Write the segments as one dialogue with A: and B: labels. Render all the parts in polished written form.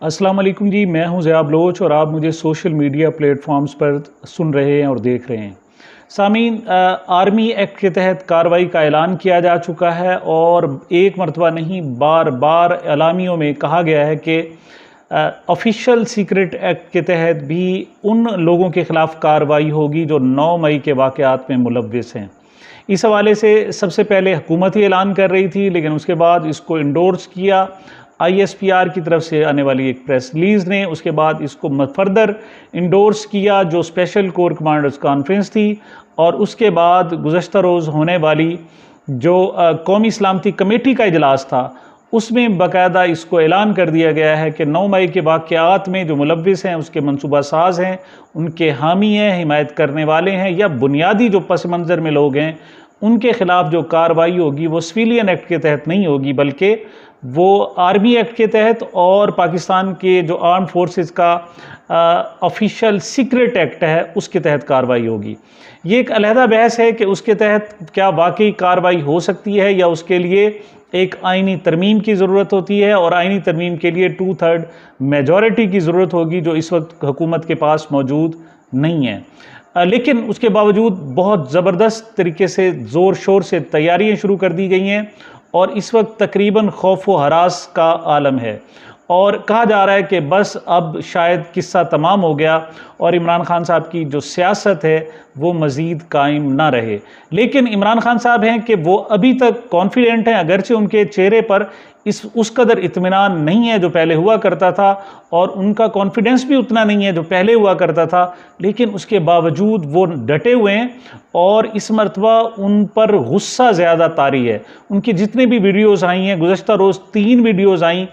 A: अस्सलाम वालेकुम जी, मैं हूं ज़िया बलोच और आप मुझे सोशल मीडिया प्लेटफॉर्म्स पर सुन रहे हैं और देख रहे हैं। सामीन, आर्मी एक्ट के तहत कार्रवाई का ऐलान किया जा चुका है और एक मरतबा नहीं बार बार एलामियों में कहा गया है कि ऑफिशियल सीक्रेट एक्ट के तहत भी उन लोगों के ख़िलाफ़ कार्रवाई होगी जो 9 मई के वाक़यात में मुलव्विस हैं। इस हवाले से सबसे पहले हुकूमत ही ऐलान कर रही थी, लेकिन उसके बाद इसको इंडोर्स किया ISPR की तरफ से आने वाली एक प्रेस रिलीज़ ने। उसके बाद इसको फर्दर इंडोर्स किया जो स्पेशल कोर कमांडर्स कॉन्फ्रेंस थी, और उसके बाद गुज़श्ता रोज़ होने वाली जो कौमी सलामती कमेटी का इजलास था उसमें बाकायदा इसको ऐलान कर दिया गया है कि 9 मई के वाक़यात में जो मुलव्विस हैं, उसके मनसूबा साज हैं, उनके हामी हैं, हिमायत करने वाले हैं, या बुनियादी जो पस मंज़र में लोग हैं, उनके ख़िलाफ़ जो कार्रवाई होगी वो सिविलियन एक्ट के तहत नहीं होगी, बल्कि वो आर्मी एक्ट के तहत और पाकिस्तान के जो आर्म फोर्सेस का ऑफिशियल सीक्रेट एक्ट है उसके तहत कार्रवाई होगी। ये एक अलहदा बहस है कि उसके तहत क्या वाकई कार्रवाई हो सकती है या उसके लिए एक आइनी तरमीम की ज़रूरत होती है, और आइनी तरमीम के लिए 2/3 मेजॉरिटी की ज़रूरत होगी जो इस वक्त हुकूमत के पास मौजूद नहीं है। लेकिन उसके बावजूद बहुत ज़बरदस्त तरीके से ज़ोर शोर से तैयारियां शुरू कर दी गई हैं और इस वक्त तकरीबन खौफ व हरास का आलम है, और कहा जा रहा है कि बस अब शायद किस्सा तमाम हो गया और इमरान खान साहब की जो सियासत है वो मज़ीद कायम ना रहे। लेकिन इमरान खान साहब हैं कि वो अभी तक कॉन्फिडेंट हैं, अगरचे उनके चेहरे पर उस कदर इत्मीनान नहीं है जो पहले हुआ करता था, और उनका कॉन्फिडेंस भी उतना नहीं है जो पहले हुआ करता था, लेकिन उसके बावजूद वो डटे हुए हैं और इस मरतबा उन पर गुस्सा ज़्यादा तारी है। उनकी जितने भी वीडियोज़ आई हैं, गुज़श्ता रोज़ 3 वीडियोज़ आई।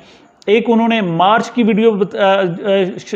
A: एक उन्होंने मार्च की वीडियो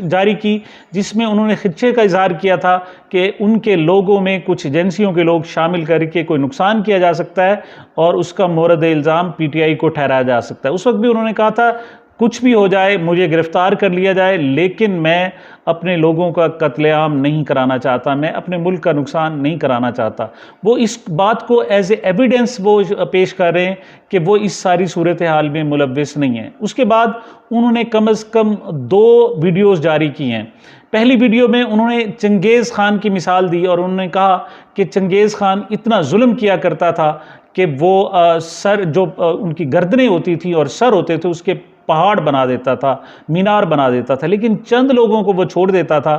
A: जारी की जिसमें उन्होंने खिदशे का इजहार किया था कि उनके लोगों में कुछ एजेंसियों के लोग शामिल करके कोई नुकसान किया जा सकता है और उसका मोरद इल्ज़ाम PTI को ठहराया जा सकता है। उस वक्त भी उन्होंने कहा था कुछ भी हो जाए, मुझे गिरफ़्तार कर लिया जाए, लेकिन मैं अपने लोगों का कत्लेआम नहीं कराना चाहता, मैं अपने मुल्क का नुकसान नहीं कराना चाहता। वो इस बात को एज ए एविडेंस वो पेश कर रहे हैं कि वो इस सारी सूरत हाल में मुलव्विस नहीं है। उसके बाद उन्होंने कम से कम 2 वीडियोज़ जारी की हैं। पहली वीडियो में उन्होंने चंगेज़ खान की मिसाल दी और उन्होंने कहा कि चंगेज़ खान इतना जुल्म किया करता था कि वो सर जो उनकी गर्दनें होती थी और सर होते थे उसके पहाड़ बना देता था, मीनार बना देता था, लेकिन चंद लोगों को वो छोड़ देता था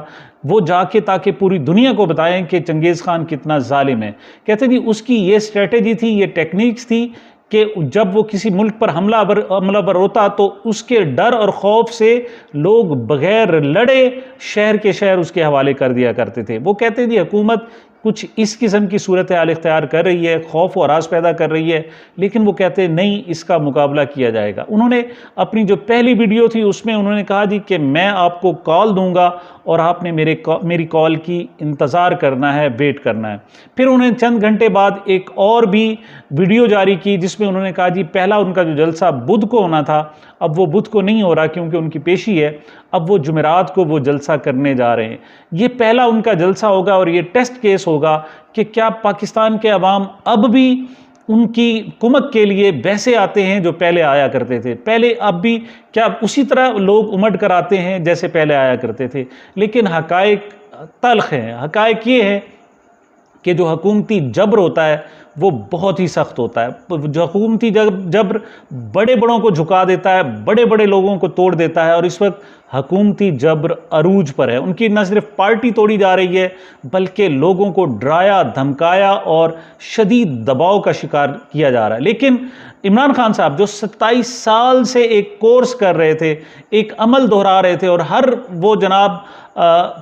A: वो जाके ताकि पूरी दुनिया को बताएं कि चंगेज़ खान कितना जालिम है। कहते जी उसकी ये स्ट्रेटेजी थी, ये टेक्निक्स थी कि जब वो किसी मुल्क पर हमलावर होता तो उसके डर और खौफ से लोग बग़ैर लड़े शहर के शहर उसके हवाले कर दिया करते थे। वो कहते जी हुकूमत कुछ इस किस्म की सूरत हाल इख्तियार कर रही है, खौफ और हरास पैदा कर रही है, लेकिन वो कहते नहीं, इसका मुकाबला किया जाएगा। उन्होंने अपनी जो पहली वीडियो थी उसमें उन्होंने कहा जी कि मैं आपको कॉल दूंगा और आपने मेरी कॉल की इंतज़ार करना है, वेट करना है। फिर उन्होंने चंद घंटे बाद एक और भी वीडियो जारी की जिसमें उन्होंने कहा जी पहला उनका जो जलसा बुध को होना था, अब वो बुध को नहीं हो रहा क्योंकि उनकी पेशी है, अब वो जुमेरात को वो जलसा करने जा रहे हैं। ये पहला उनका जलसा होगा और ये टेस्ट केस होगा कि क्या पाकिस्तान के अवाम अब भी उनकी कुमक के लिए वैसे आते हैं जो पहले आया करते थे, पहले अब भी क्या उसी तरह लोग उमड़ कर आते हैं जैसे पहले आया करते थे। लेकिन हकायक तल्ख हैं। हकायक ये है कि जो हुकूमती जबर होता है वो बहुत ही सख्त होता है। जो हुकूमती जबर बड़े बड़ों को झुका देता है, बड़े बड़े लोगों को तोड़ देता है, और इस वक्त हुकूमती जबर अरूज पर है। उनकी न सिर्फ पार्टी तोड़ी जा रही है बल्कि लोगों को डराया धमकाया और शदीद दबाव का शिकार किया जा रहा है। लेकिन इमरान खान साहब जो 27 साल से एक कोर्स कर रहे थे, एक अमल दोहरा रहे थे, और हर वो जनाब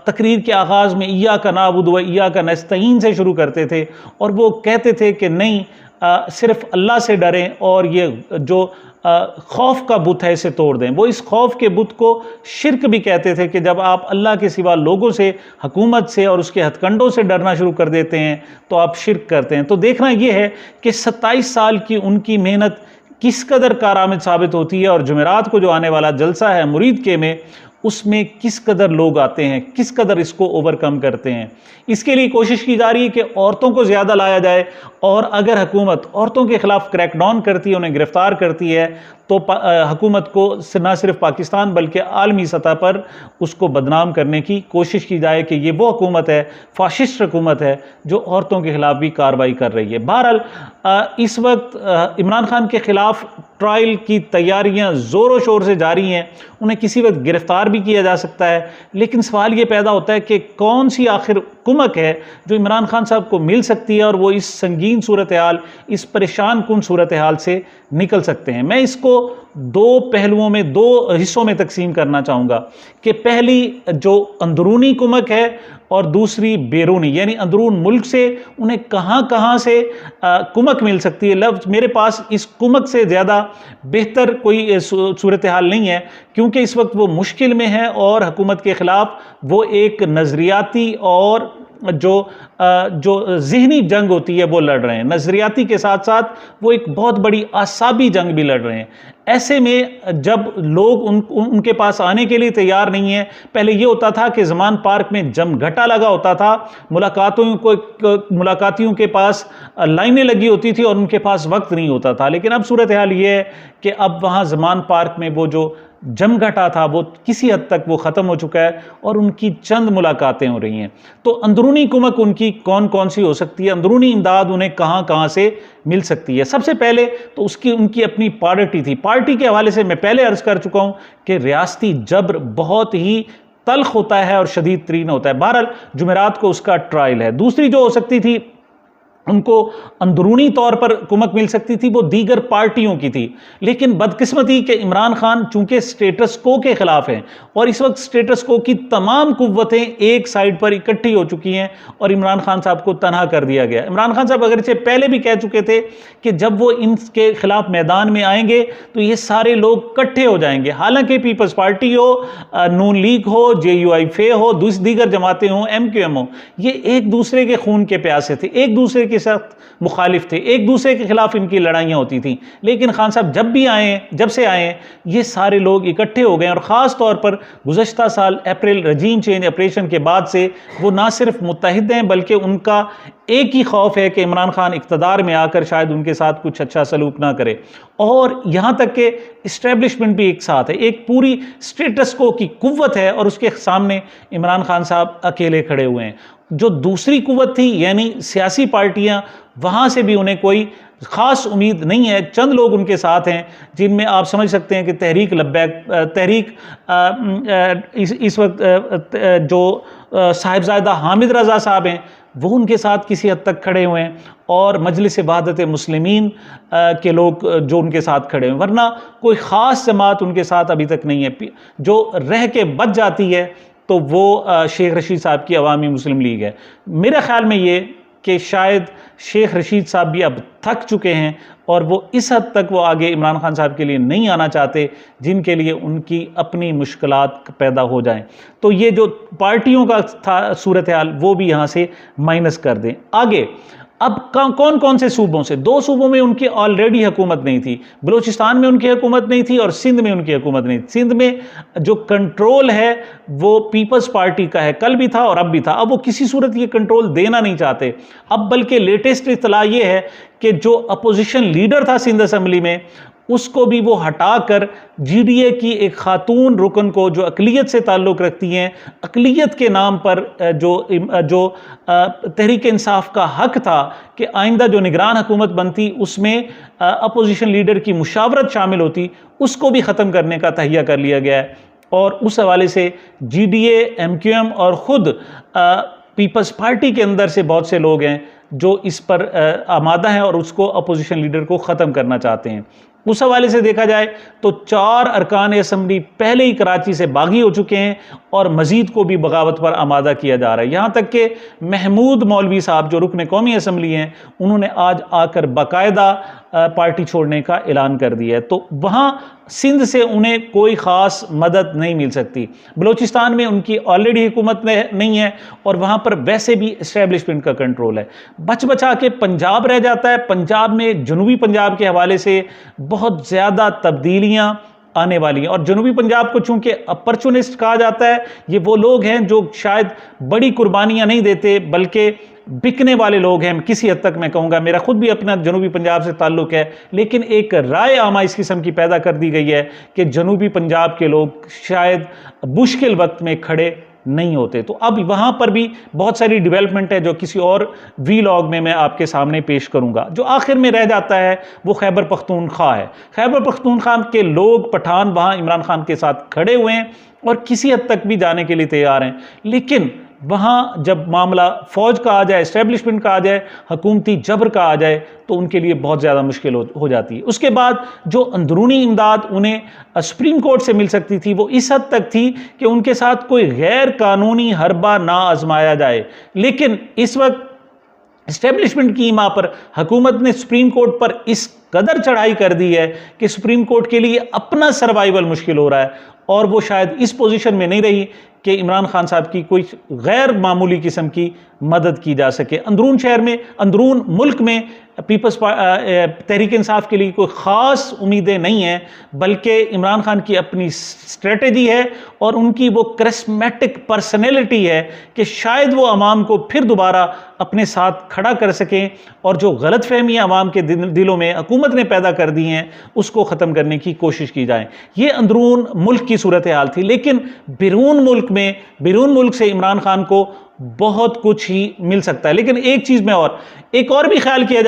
A: तकरीर के आगाज़ में इय्या का नाबुदु व इय्या का नस्तईन से शुरू करते थे, और वो कहते थे कि नहीं, सिर्फ अल्लाह से डरें और ये जो खौफ का बुत है इसे तोड़ दें। वो इस खौफ के बुत को शिर्क भी कहते थे कि जब आप अल्लाह के सिवा लोगों से, हुकूमत से और उसके हथकंडों से डरना शुरू कर देते हैं तो आप शिर्क करते हैं। तो देखना ये है कि 27 साल की उनकी मेहनत किस कदर कारआमद साबित होती है, और जुमेरात को जो आने वाला जलसा है मुरीद के में, उसमें किस कदर लोग आते हैं, किस कदर इसको ओवरकम करते हैं। इसके लिए कोशिश की जा रही है कि औरतों को ज़्यादा लाया जाए, और अगर हुकूमत औरतों के ख़िलाफ़ क्रैकडाउन करती है, उन्हें गिरफ़्तार करती है, तो हुकूमत को न सिर्फ पाकिस्तान बल्कि आलमी सतह पर उसको बदनाम करने की कोशिश की जाए कि ये वो हुकूमत है, फाशिस्ट हुकूमत है, जो औरतों के खिलाफ भी कार्रवाई कर रही है। बहरहाल इस वक्त इमरान खान के ख़िलाफ़ ट्रायल की तैयारियां ज़ोरों शोर से जारी हैं। उन्हें किसी वक्त गिरफ़्तार भी किया जा सकता है, लेकिन सवाल ये पैदा होता है कि कौन सी आखिर कुमक है जो इमरान खान साहब को मिल सकती है और वो इस संगीन सूरत हाल, इस परेशान कुन सूरत हाल से निकल सकते हैं। मैं इसको दो पहलुओं में, दो हिस्सों में तकसीम करना चाहूँगा कि पहली जो अंदरूनी कुमक है और दूसरी बैरूनी, यानी अंदरून मुल्क से उन्हें कहाँ कहाँ से कुमक मिल सकती है। लफ्ज़ मेरे पास इस कुमक से ज़्यादा बेहतर कोई सूरत हाल नहीं है, क्योंकि इस वक्त वो मुश्किल में है और हुकूमत के ख़िलाफ़ वो एक नज़रियाती और जो ज़हनी जंग होती है वो लड़ रहे हैं। नज़रियाती के साथ साथ वो एक बहुत बड़ी आसाबी जंग भी लड़ रहे हैं। ऐसे में जब लोग उनके पास आने के लिए तैयार नहीं है, पहले ये होता था कि ज़मान पार्क में जमघटा लगा होता था, मुलाकातियों के पास लाइनें लगी होती थी और उनके पास वक्त नहीं होता था। लेकिन अब सूरत हाल ये है कि अब वहाँ ज़मान पार्क में वो जो जमघटा था वो किसी हद तक वो ख़त्म हो चुका है और उनकी चंद मुलाकातें हो रही हैं। तो अंदरूनी कुमक उनकी कौन कौन सी हो सकती है, अंदरूनी इमदाद उन्हें कहाँ कहाँ से मिल सकती है। सबसे पहले तो उनकी अपनी पार्टी थी। पार्टी के हवाले से मैं पहले अर्ज़ कर चुका हूँ कि रियासती जबर बहुत ही तल्ख होता है और शदीद तरीन होता है। बहरहाल जुमेरात को उसका ट्रायल है। दूसरी जो हो सकती थी, उनको अंदरूनी तौर पर कुमक मिल सकती थी, वो दीगर पार्टियों की थी। लेकिन बदकिस्मती कि इमरान खान चूंकि स्टेटस को के खिलाफ हैं और इस वक्त स्टेटस को की तमाम कुव्वतें एक साइड पर इकट्ठी हो चुकी हैं और इमरान खान साहब को तनहा कर दिया गया। इमरान खान साहब अगरचे पहले भी कह चुके थे कि जब वो इनके खिलाफ मैदान में आएंगे तो ये सारे लोग इकट्ठे हो जाएंगे। हालांकि पीपल्स पार्टी हो, नून लीग हो, JUIF हो, दीगर जमातें हों, MQM हो, ये एक दूसरे के खून के प्यासे थे, एक दूसरे के साथ मुखालिफ थे, एक दूसरे के खिलाफ इनकी लड़ाइयाँ होती थी। लेकिन खान साहब जब से आए ये सारे लोग इकट्ठे हो गए और ख़ास तौर पर गुज़श्ता साल अप्रैल रजीम चेंज ऑपरेशन के बाद से वो ना सिर्फ मुत्तहिद हैं बल्कि उनका एक ही खौफ है कि इमरान खान इक़्तिदार में आकर शायद उनके साथ कुछ अच्छा सलूक ना करे। और यहाँ तक कि इस्टेब्लिशमेंट भी एक साथ है, एक पूरी स्टेटस को की कुव्वत है और उसके सामने इमरान खान साहब अकेले खड़े हुए हैं। जो दूसरी कुव्वत थी यानी सियासी पार्टियां, वहाँ से भी उन्हें कोई ख़ास उम्मीद नहीं है। चंद लोग उनके साथ हैं जिनमें आप समझ सकते हैं कि तहरीक लब्बैक, इस वक्त जो साहिबजादा हामिद रज़ा साहब हैं वो उनके साथ किसी हद तक खड़े हुए हैं और मजलिस वहदत मुस्लिमीन के लोग जो उनके साथ खड़े हुए, वरना कोई ख़ास जमात उनके साथ अभी तक नहीं है। जो रह के बच जाती है तो वो शेख रशीद साहब की अवामी मुस्लिम लीग है। मेरे ख्याल में ये कि शायद शेख रशीद साहब भी अब थक चुके हैं और वो इस हद तक वो आगे इमरान खान साहब के लिए नहीं आना चाहते जिनके लिए उनकी अपनी मुश्किलात पैदा हो जाएं। तो ये जो पार्टियों का था सूरत हाल वो भी यहाँ से माइनस कर दें। आगे अब कौन कौन से सूबों से, दो सूबों में उनकी ऑलरेडी हुकूमत नहीं थी, बलूचिस्तान में उनकी हुकूमत नहीं थी और सिंध में उनकी हुकूमत नहीं थी। सिंध में जो कंट्रोल है वो पीपल्स पार्टी का है, कल भी था और अब भी था। अब वो किसी सूरत ये कंट्रोल देना नहीं चाहते। अब बल्कि लेटेस्ट इत्तला ये है कि जो अपोजिशन लीडर था सिंध असम्बली में उसको भी वो हटाकर GDA की एक खातून रुकन को जो अक़लियत से ताल्लुक़ रखती हैं, अक़लियत के नाम पर जो तहरीक इंसाफ का हक था कि आइंदा जो निगरान हुकूमत बनती उसमें अपोजिशन लीडर की मुशावरत शामिल होती, उसको भी ख़त्म करने का तहिया कर लिया गया है। और उस हवाले से GDA, MQM और ख़ुद पीपल्स पार्टी के अंदर से बहुत से लोग हैं जो इस पर आमादा हैं और उसको अपोजिशन लीडर को ख़त्म करना चाहते हैं। उस हवाले से देखा जाए तो 4 अरकान असम्बली पहले ही कराची से बागी हो चुके हैं और मज़ीद को भी बगावत पर आमादा किया जा रहा है। यहाँ तक कि महमूद मौलवी साहब जो रुकन कौमी असम्बली हैं उन्होंने आज आकर बाकायदा पार्टी छोड़ने का ऐलान कर दिया है। तो वहाँ सिंध से उन्हें कोई ख़ास मदद नहीं मिल सकती। बलूचिस्तान में उनकी ऑलरेडी हुकूमत नहीं है और वहाँ पर वैसे भी इस्टेब्लिशमेंट का कंट्रोल है। बचा के पंजाब रह जाता है। पंजाब में जनूबी पंजाब के हवाले से बहुत ज़्यादा तब्दीलियाँ आने वाली हैं और जनूबी पंजाब को चूंकि अपॉर्चुनिस्ट कहा जाता है, ये वो लोग हैं जो शायद बड़ी कुर्बानियाँ नहीं देते बल्कि बिकने वाले लोग हैं, किसी हद तक मैं कहूँगा। मेरा खुद भी अपना जनूबी पंजाब से ताल्लुक़ है, लेकिन एक राय आमा इस किस्म की पैदा कर दी गई है कि जनूबी पंजाब के लोग शायद मुश्किल वक्त में खड़े नहीं होते। तो अब वहाँ पर भी बहुत सारी डेवलपमेंट है जो किसी और वीलॉग में मैं आपके सामने पेश करूँगा। जो आखिर में रह जाता है वो खैबर पख्तूनख्वा है। खैबर पख्तूनख्वा के लोग, पठान, वहाँ इमरान खान के साथ खड़े हुए हैं और किसी हद तक भी जाने के लिए तैयार हैं, लेकिन वहाँ जब मामला फ़ौज का आ जाए, इस्टेब्लिशमेंट का आ जाए, हुकूमती जबर का आ जाए, तो उनके लिए बहुत ज़्यादा मुश्किल हो जाती है। उसके बाद जो अंदरूनी इमदाद उन्हें सुप्रीम कोर्ट से मिल सकती थी वो इस हद तक थी कि उनके साथ कोई गैर कानूनी हरबा ना आजमाया जाए। लेकिन इस वक्त इस्टेब्लिशमेंट की ईमा पर हुकूमत ने सुप्रीम कोर्ट पर इस कदर चढ़ाई कर दी है कि सुप्रीम कोर्ट के लिए अपना सर्वाइवल मुश्किल हो रहा है, और वो शायद इस पोजीशन में नहीं रही कि इमरान खान साहब की कोई गैर मामूली किस्म की मदद की जा सके। अंदरून शहर में, अंदरून मुल्क में पीपल्स तहरीक इंसाफ के लिए कोई ख़ास उम्मीदें नहीं हैं, बल्कि इमरान खान की अपनी स्ट्रेटजी है और उनकी वो करिस्मेटिक पर्सनैलिटी है कि शायद वो अवाम को फिर दोबारा अपने साथ खड़ा कर सकें और जो गलतफहमियाँ अवाम के दिलों में हुकूमत ने पैदा कर दी हैं उसको ख़त्म करने की कोशिश की जाए। ये अंदरून मुल्क की सूरत हाल थी। लेकिन बैरून मुल्क से इमरान खान को बहुत कुछ ही मिल सकता है। लेकिन एक चीज़ में एक और भी ख्याल किया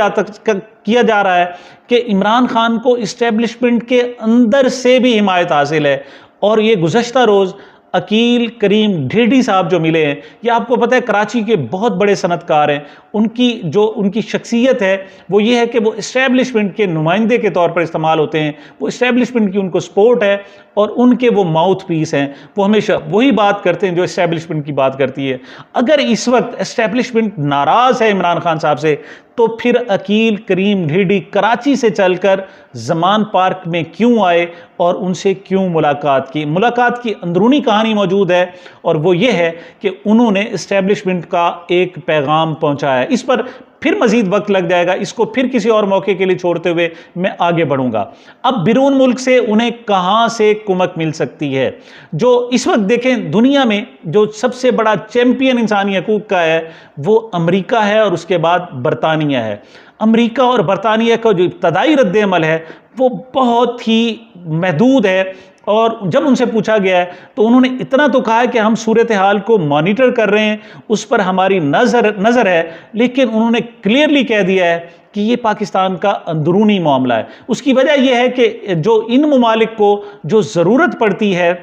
A: जा रहा है कि इमरान खान को इस्टेब्लिशमेंट के अंदर से भी हिमायत हासिल है। और ये गुज़श्ता रोज़ अकील करीम ढेडी साहब जो मिले हैं, ये आपको पता है कराची के बहुत बड़े सनतकार हैं। उनकी शख्सियत है वो ये है कि वो इस्टेब्लिशमेंट के नुमाइंदे के तौर पर इस्तेमाल होते हैं। वो इस्टेब्लिशमेंट की उनको सपोर्ट है और उनके वो माउथ पीस हैं। वो हमेशा वही बात करते हैं जो इस्टेब्लिशमेंट की बात करती है। अगर इस वक्त इस्टेब्लिशमेंट नाराज़ है इमरान खान साहब से, तो फिर अकील करीम ढेडी कराची से चलकर ज़मान पार्क में क्यों आए और उनसे क्यों मुलाकात की? मुलाकात की अंदरूनी कहानी मौजूद है और वो ये है कि उन्होंने इस्टेब्लिशमेंट का एक पैगाम पहुंचाया। इस पर फिर मजीद वक्त लग जाएगा, इसको फिर किसी और मौके के लिए छोड़ते हुए मैं आगे बढ़ूंगा। अब बैरून मुल्क से उन्हें कहां से कुमक मिल सकती है? जो इस वक्त देखें दुनिया में जो सबसे बड़ा चैंपियन इंसानी हकूक का है वो अमेरिका है और उसके बाद बरतानिया है। अमेरिका और बरतानिया का जो इब्तदाई रद्द-ए-अमल है वो बहुत ही महदूद है, और जब उनसे पूछा गया है तो उन्होंने इतना तो कहा है कि हम सूरत हाल को मॉनिटर कर रहे हैं, उस पर हमारी नज़र है, लेकिन उन्होंने क्लियरली कह दिया है कि ये पाकिस्तान का अंदरूनी मामला है। उसकी वजह यह है कि जो इन ममालिक को जो ज़रूरत पड़ती है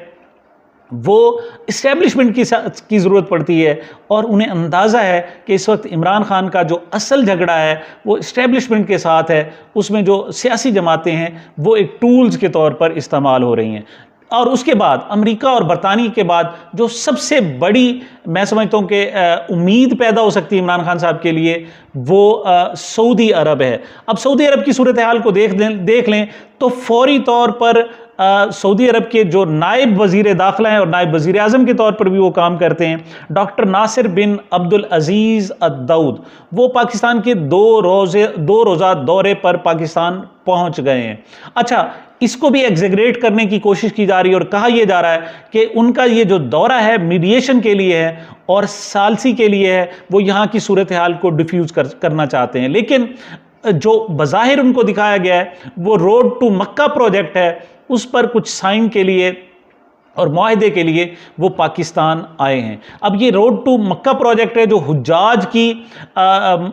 A: वो इस्टेब्लिशमेंट की ज़रूरत पड़ती है, और उन्हें अंदाज़ा है कि इस वक्त इमरान खान का जो असल झगड़ा है वो इस्टेब्लिशमेंट के साथ है। उसमें जो सियासी जमातें हैं वो एक टूल्स के तौर पर इस्तेमाल हो रही हैं। और उसके बाद अमेरिका और बरतानिया के बाद जो सबसे बड़ी मैं समझता हूँ कि उम्मीद पैदा हो सकती है इमरान खान साहब के लिए वो सऊदी अरब है। अब सऊदी अरब की सूरत हाल को देख लें तो फौरी तौर पर सऊदी अरब के जो नायब वज़ीर दाखिला हैं और नायब वज़ीर आज़म के तौर पर भी वो काम करते हैं, डॉक्टर नासिर बिन अब्दुल अज़ीज़ अद-दाऊद, वो पाकिस्तान के दो रोज़ा दौरे पर पाकिस्तान पहुंच गए हैं। अच्छा, इसको भी एग्जेगरेट करने की कोशिश की जा रही है और कहा यह जा रहा है कि उनका ये जो दौरा है मीडिएशन के लिए है और सालसी के लिए है। वो यहाँ की सूरत हाल को डिफ्यूज़ करना चाहते हैं, लेकिन जो बज़ाहिर उनको दिखाया गया है वो रोड टू मक्का प्रोजेक्ट है, उस पर कुछ साइन के लिए और मुआहदे के लिए वो पाकिस्तान आए हैं। अब ये रोड टू मक्का प्रोजेक्ट है जो हुज्जाज की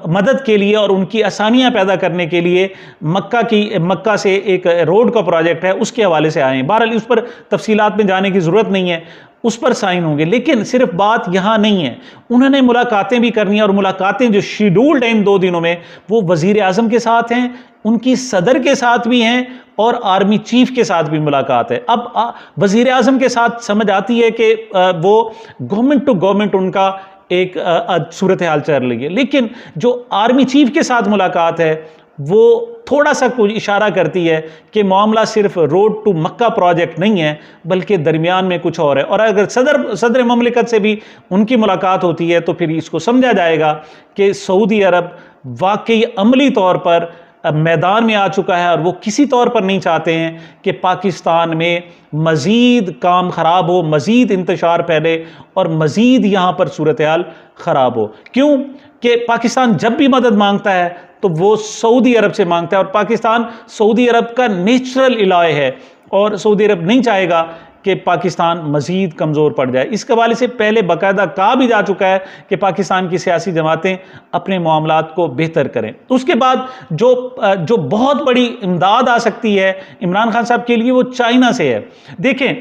A: मदद के लिए और उनकी आसानियां पैदा करने के लिए मक्का से एक रोड का प्रोजेक्ट है, उसके हवाले से आए हैं। बहरहाल उस पर तफसीलात में जाने की ज़रूरत नहीं है, उस पर साइन होंगे। लेकिन सिर्फ बात यहाँ नहीं है, उन्होंने मुलाकातें भी करनी है, और मुलाकातें जो शेड्यूल्ड हैं इन 2 दिनों में वो वज़ीर आज़म के साथ हैं, उनकी सदर के साथ भी हैं और आर्मी चीफ के साथ भी मुलाकात है। अब वज़ीर आज़म के साथ समझ आती है कि वो गवर्नमेंट टू गवर्नमेंट उनका एक सूरत हाल चल रही है, लेकिन जो आर्मी चीफ के साथ मुलाकात है वो थोड़ा सा कुछ इशारा करती है कि मामला सिर्फ रोड टू मक्का प्रोजेक्ट नहीं है बल्कि दरमियान में कुछ और है। और अगर सदर ममलिकत से भी उनकी मुलाकात होती है तो फिर इसको समझा जाएगा कि सऊदी अरब वाकई अमली तौर पर मैदान में आ चुका है और वो किसी तौर पर नहीं चाहते हैं कि पाकिस्तान में मज़ीद काम ख़राब हो, मज़ीद इंतशार फैले और मज़ीद यहाँ पर सूरत हाल ख़राब हो। क्यों कि पाकिस्तान जब भी मदद मांगता है तो वो सऊदी अरब से मांगता है और पाकिस्तान सऊदी अरब का नेचुरल इलाय है और सऊदी अरब नहीं चाहेगा कि पाकिस्तान मज़ीद कमज़ोर पड़ जाए। इस हवाले से पहले बाकायदा कहा भी जा चुका है कि पाकिस्तान की सियासी जमातें अपने मामलात को बेहतर करें। तो उसके बाद जो बहुत बड़ी इमदाद आ सकती है इमरान खान साहब के लिए वो चाइना से है। देखें,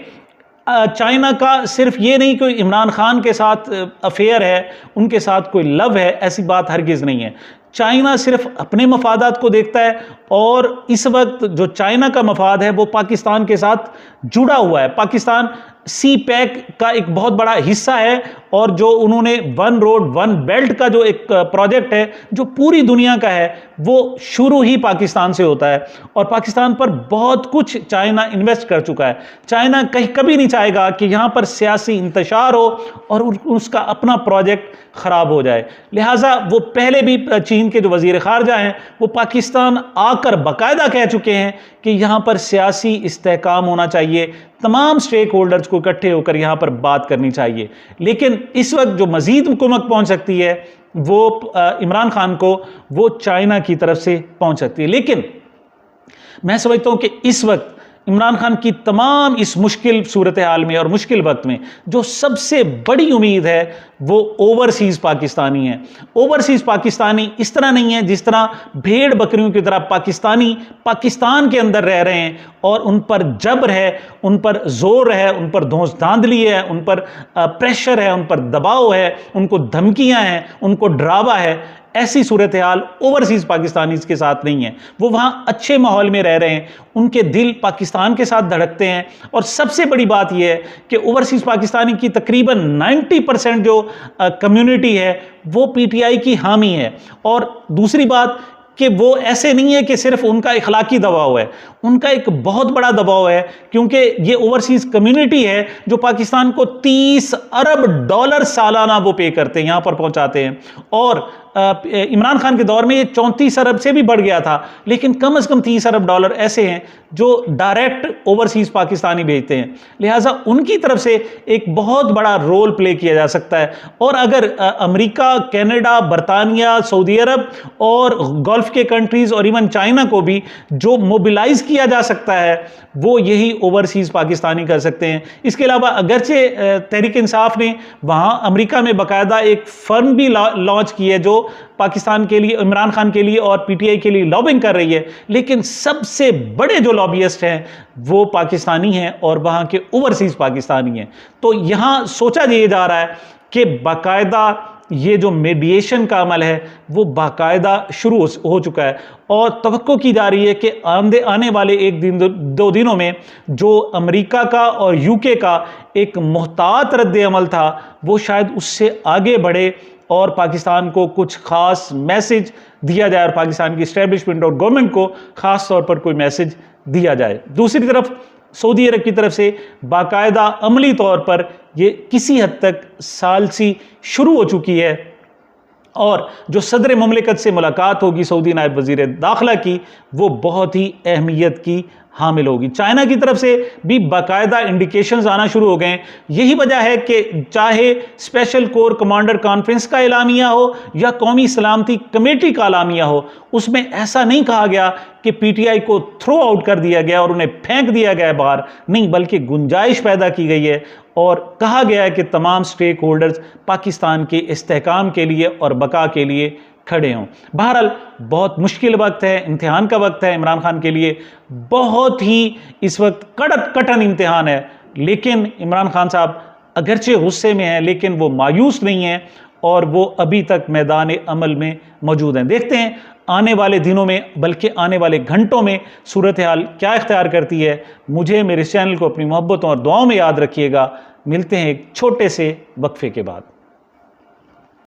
A: चाइना का सिर्फ ये नहीं कोई इमरान खान के साथ अफेयर है, उनके साथ कोई लव है, ऐसी बात हरगिज़ नहीं है। चाइना सिर्फ अपने मफादात को देखता है और इस वक्त जो चाइना का मफाद है वो पाकिस्तान के साथ जुड़ा हुआ है। पाकिस्तान सी पैक का एक बहुत बड़ा हिस्सा है और जो उन्होंने वन रोड वन बेल्ट का जो एक प्रोजेक्ट है जो पूरी दुनिया का है वो शुरू ही पाकिस्तान से होता है और पाकिस्तान पर बहुत कुछ चाइना इन्वेस्ट कर चुका है। चाइना कहीं कभी नहीं चाहेगा कि यहाँ पर सियासी इंतशार हो और उसका अपना प्रोजेक्ट ख़राब हो जाए। लिहाजा वो पहले भी चीन के जो वज़ीर ख़ारजा हैं वो पाकिस्तान आकर बाकायदा कह चुके हैं कि यहाँ पर सियासी इस्तेहकाम होना चाहिए, तमाम स्टेक होल्डर्स को इकट्ठे होकर यहाँ पर बात करनी चाहिए। लेकिन इस वक्त जो मज़ीद कुमक पहुँच सकती है वो इमरान खान को वो चाइना की तरफ से पहुँच सकती है। लेकिन मैं समझता हूँ कि इस वक्त इमरान खान की तमाम इस मुश्किल सूरत हाल में और मुश्किल वक्त में जो सबसे बड़ी उम्मीद है वो ओवरसीज़ पाकिस्तानी है। ओवरसीज़ पाकिस्तानी इस तरह नहीं है जिस तरह भेड़ बकरियों की तरह पाकिस्तानी पाकिस्तान के अंदर रह रहे हैं और उन पर जबर है, उन पर जोर है, उन पर धौंस धांधली है, उन पर प्रेशर है, उन पर दबाव है, उनको धमकियां हैं, उनको डरावा है। ऐसी सूरत हाल ओवरसीज़ पाकिस्तानीज़ के साथ नहीं है। वो वहाँ अच्छे माहौल में रह रहे हैं, उनके दिल पाकिस्तान के साथ धड़कते हैं और सबसे बड़ी बात यह है कि ओवरसीज़ पाकिस्तानी की तकरीबन 90% जो कम्युनिटी है वो पीटीआई की हामी है। और दूसरी बात कि वो ऐसे नहीं है कि सिर्फ उनका इखलाकी दबाव है, उनका एक बहुत बड़ा दबाव है क्योंकि ये ओवरसीज़ कम्युनिटी है जो पाकिस्तान को 30 अरब डॉलर सालाना वो पे करते हैं, यहाँ पर पहुँचाते हैं। और इमरान खान के दौर में ये 34 अरब से भी बढ़ गया था, लेकिन कम से कम 30 अरब डॉलर ऐसे हैं जो डायरेक्ट ओवरसीज़ पाकिस्तानी भेजते हैं। लिहाजा उनकी तरफ से एक बहुत बड़ा रोल प्ले किया जा सकता है। और अगर अमेरिका, कनाडा, बरतानिया, सऊदी अरब और गल्फ़ के कंट्रीज़ और इवन चाइना को भी जो मोबिलाइज़ किया जा सकता है वो यही ओवरसीज़ पाकिस्तानी कर सकते हैं। इसके अलावा अगरचे तहरीक इंसाफ ने वहाँ अमेरिका में बाकायदा एक फर्म भी लॉन्च की है जो पाकिस्तान के लिए, इमरान खान के लिए और पीटीआई के लिए लॉबिंग कर रही है, लेकिन सबसे बड़े जो लॉबियस्ट हैं वो पाकिस्तानी हैं और वहाँ के ओवरसीज़ पाकिस्तानी हैं। तो यहाँ सोचा ये जा रहा है कि बाकायदा ये जो मीडिएशन का अमल है वो बाकायदा शुरू हो चुका है और तवक्को की जा रही है कि आने वाले एक दिन दो दिनों में जो अमेरिका का और यूके का एक मुहतात रद्द अमल था वो शायद उससे आगे बढ़े और पाकिस्तान को कुछ ख़ास मैसेज दिया जाए और पाकिस्तान की इस्टेब्लिशमेंट और गवर्नमेंट को ख़ास तौर पर कोई मैसेज दिया जाए। दूसरी तरफ सऊदी अरब की तरफ से बाकायदा अमली तौर पर ये किसी हद तक सालसी शुरू हो चुकी है और जो सदर ममलिकत से मुलाकात होगी सऊदी नायब वज़ीर दाखिला की वो बहुत ही अहमियत की हामिल होगी। चाइना की तरफ से भी बाकायदा इंडिकेशंस आना शुरू हो गए। यही वजह है कि चाहे स्पेशल कोर कमांडर कॉन्फ्रेंस का एलामिया हो या कौमी सलामती कमेटी का एलामिया हो, उसमें ऐसा नहीं कहा गया कि पीटीआई को थ्रो आउट कर दिया गया और उन्हें फेंक दिया गया बाहर, नहीं, बल्कि गुंजाइश पैदा की गई है और कहा गया है कि तमाम स्टेक होल्डर्स पाकिस्तान के इस्तेहकाम के लिए और बका के लिए खड़े हों। बहरहाल बहुत मुश्किल वक्त है, इम्तिहान का वक्त है इमरान खान के लिए, बहुत ही इस वक्त कठिन इम्तिहान है। लेकिन इमरान खान साहब अगरचे गुस्से में हैं लेकिन वो मायूस नहीं हैं और वो अभी तक मैदान अमल में मौजूद हैं। देखते हैं आने वाले दिनों में, बल्कि आने वाले घंटों में सूरत हाल क्या इख्तियार करती है। मुझे, मेरे चैनल को अपनी मोहब्बतों और दुआओं में याद रखिएगा। मिलते हैं एक छोटे से वक्फे के बाद।